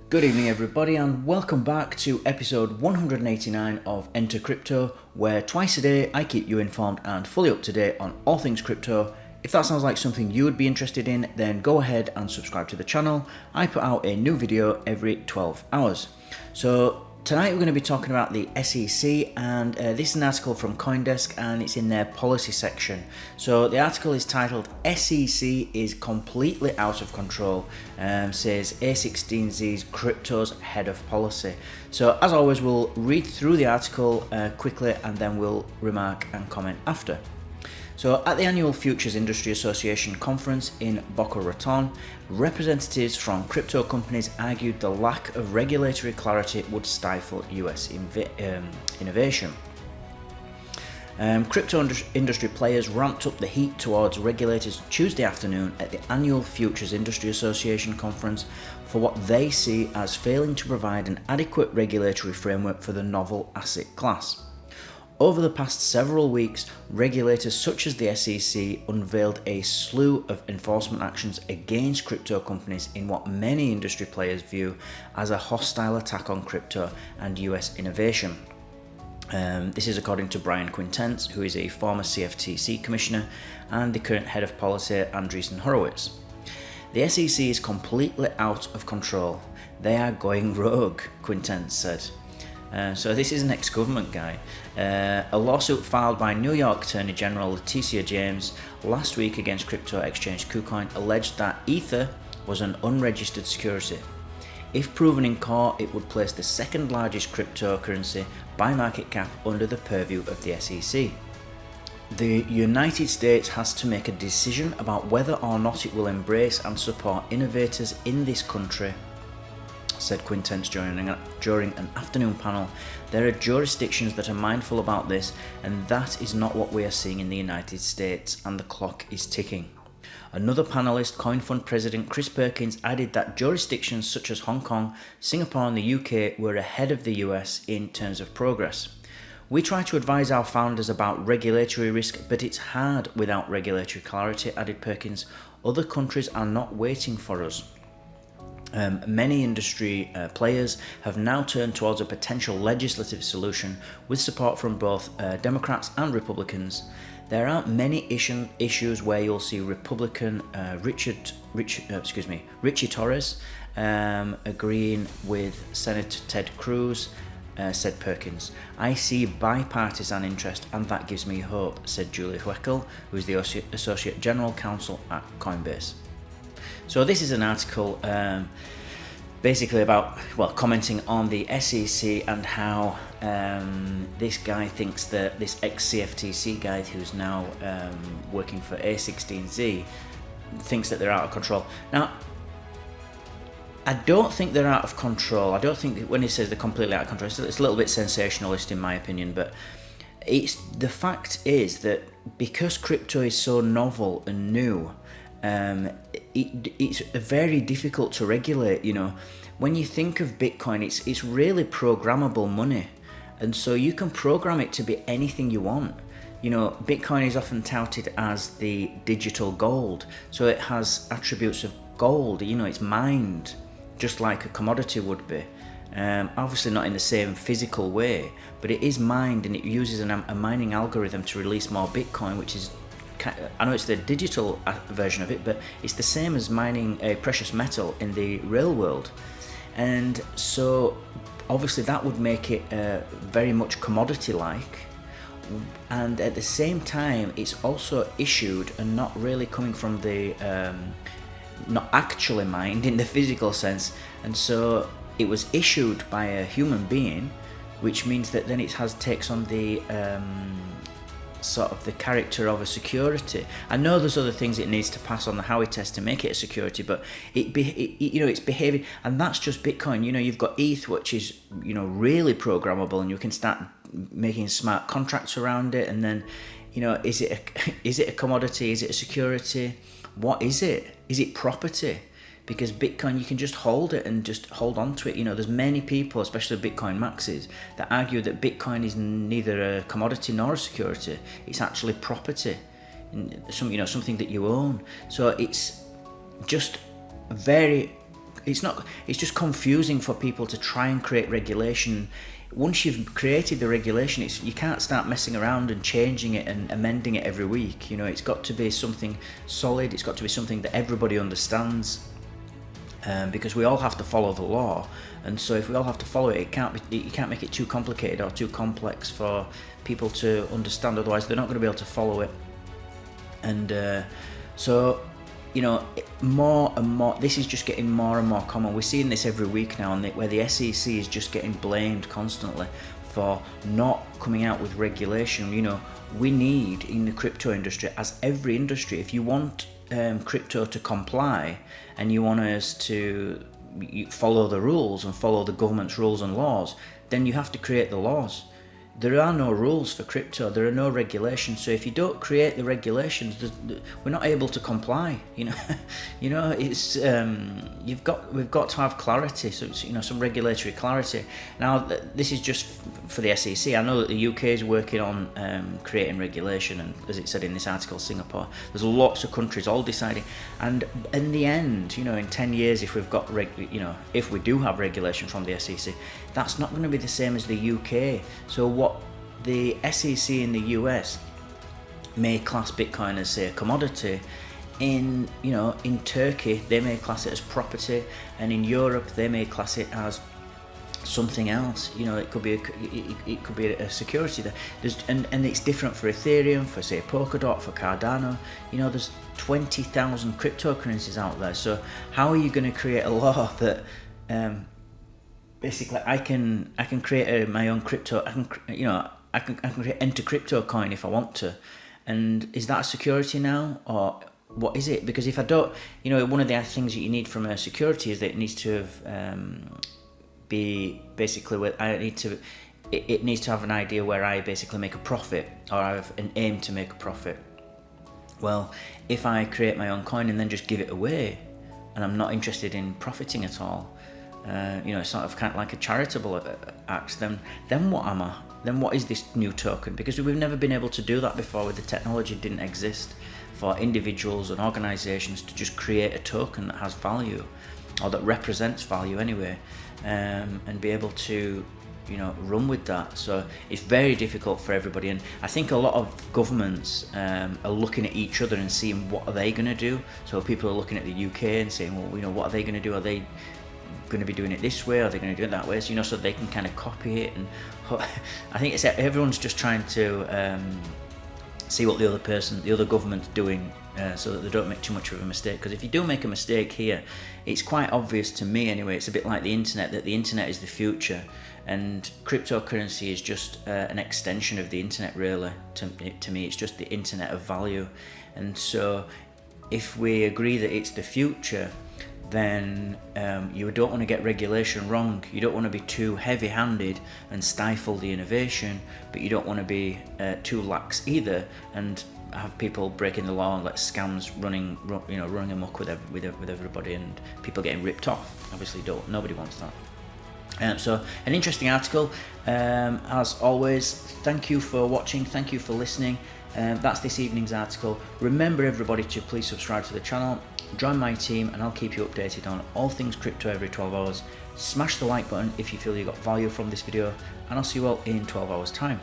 Good evening, everybody, and welcome back to episode 189 of Enter Crypto, where twice a day I keep you informed and fully up to date on all things crypto. If that sounds like something you would be interested in, then go ahead and subscribe to the channel. I put out a new video every 12 hours. So tonight we're going to be talking about the SEC, and this is an article from CoinDesk and it's in their policy section. So the article is titled SEC is completely out of control, says A16Z's crypto's head of policy. So as always, we'll read through the article quickly and then we'll remark and comment after. So at the annual Futures Industry Association conference in Boca Raton, representatives from crypto companies argued the lack of regulatory clarity would stifle US innovation. Crypto industry players ramped up the heat towards regulators Tuesday afternoon at the annual Futures Industry Association conference for what they see as failing to provide an adequate regulatory framework for the novel asset class. Over the past several weeks, regulators such as the SEC unveiled a slew of enforcement actions against crypto companies in what many industry players view as a hostile attack on crypto and US innovation. This is according to Brian Quintenz, who is a former CFTC commissioner, and the current head of policy, Andreessen Horowitz. The SEC is completely out of control. They are going rogue, Quintenz said. So this is an ex-government guy. A lawsuit filed by New York Attorney General Letitia James last week against crypto exchange KuCoin alleged that Ether was an unregistered security. If proven in court, it would place the second largest cryptocurrency by market cap under the purview of the SEC. The United States has to make a decision about whether or not it will embrace and support innovators in this country, said Quintenz during an afternoon panel. There are jurisdictions that are mindful about this, and that is not what we are seeing in the United States, and the clock is ticking. Another panelist, CoinFund President Chris Perkins, added that jurisdictions such as Hong Kong, Singapore and the UK were ahead of the US in terms of progress. We try to advise our founders about regulatory risk, but it's hard without regulatory clarity, added Perkins. Other countries are not waiting for us. Many industry players have now turned towards a potential legislative solution with support from both Democrats and Republicans. There aren't many issues where you'll see Republican Richie Torres agreeing with Senator Ted Cruz, said Perkins. I see bipartisan interest and that gives me hope, said Julie Hueckel, who is the Associate General Counsel at Coinbase. So this is an article basically about, commenting on the SEC and how this guy thinks that this ex-CFTC guy who's now working for A16Z thinks that they're out of control. Now, I don't think they're out of control. I don't think that when he says they're completely out of control, it's a little bit sensationalist in my opinion, but the fact is that because crypto is so novel and new, it's very difficult to regulate. When you think of Bitcoin, it's really programmable money, and so you can program it to be anything you want. Bitcoin is often touted as the digital gold, so it has attributes of gold. It's mined just like a commodity would be, obviously not in the same physical way, but it is mined and it uses a mining algorithm to release more Bitcoin, which is, I know it's the digital version of it, but it's the same as mining a precious metal in the real world. And so obviously that would make it very much commodity-like, and at the same time it's also issued and not really coming from the not actually mined in the physical sense, and so it was issued by a human being, which means that then it takes on the sort of the character of a security. I know there's other things it needs to pass on the Howey test to make it a security, but it's behaving, and that's just Bitcoin. You've got ETH, which is really programmable, and you can start making smart contracts around it. And then is it a commodity? Is it a security? What is it? Is it property? Because Bitcoin, you can just hold it and just hold on to it. There's many people, especially Bitcoin maxis, that argue that Bitcoin is neither a commodity nor a security. It's actually property, something that you own. So it's just very it's just confusing for people to try and create regulation. Once you've created the regulation, you can't start messing around and changing it and amending it every week. It's got to be something solid. It's got to be something that everybody understands, because we all have to follow the law. And so if we all have to follow it, you can't make it too complicated or too complex for people to understand. Otherwise, they're not going to be able to follow it. And so, more and more, this is just getting more and more common. We're seeing this every week now, where the SEC is just getting blamed constantly for not coming out with regulation. We need, in the crypto industry, as every industry, if you want crypto to comply and you want us to follow the rules and follow the government's rules and laws, then you have to create the laws. There are no rules for crypto. There are no regulations. So if you don't create the regulations, we're not able to comply. It's we've got to have clarity. So some regulatory clarity. Now this is just for the SEC. I know that the UK is working on creating regulation, and as it said in this article, Singapore. There's lots of countries all deciding. And in the end, in 10 years, if we've got if we do have regulation from the SEC, that's not going to be the same as the UK. So what the SEC in the US may class Bitcoin as, say, a commodity, in Turkey they may class it as property, and in Europe they may class it as something else. It could be a security there. And it's different for Ethereum, for, say, Polkadot, for Cardano. There's 20,000 cryptocurrencies out there. So how are you going to create a law that basically I can create my own crypto? I can enter crypto coin if I want to, and is that a security now, or what is it? Because if I don't, one of the things that you need from a security is that it needs to have be basically it needs to have an idea where I basically make a profit, or I have an aim to make a profit. Well, if I create my own coin and then just give it away, and I'm not interested in profiting at all, it's sort of kind of like a charitable act, then what am I? Then what is this new token? Because we've never been able to do that before. With the technology, didn't exist for individuals and organizations to just create a token that has value, or that represents value anyway, and be able to run with that. So it's very difficult for everybody, and I think a lot of governments are looking at each other and seeing what are they going to do. So people are looking at the UK and saying, well, what are they going to do? Are they going to be doing it this way? Are they going to do it that way? So so they can kind of copy it. And I think everyone's just trying to see what the other government's doing, so that they don't make too much of a mistake. Because if you do make a mistake here, it's quite obvious to me anyway. It's a bit like the internet, that the internet is the future, and cryptocurrency is just an extension of the internet, really. To me, it's just the internet of value. And so if we agree that it's the future, then you don't want to get regulation wrong. You don't want to be too heavy-handed and stifle the innovation, but you don't want to be too lax either and have people breaking the law and let scams running amok with everybody, and people getting ripped off. Obviously, nobody wants that. So an interesting article. As always, thank you for watching. Thank you for listening. That's this evening's article. Remember, everybody, to please subscribe to the channel. Join my team and I'll keep you updated on all things crypto every 12 hours. Smash the like button if you feel you got value from this video, and I'll see you all in 12 hours time.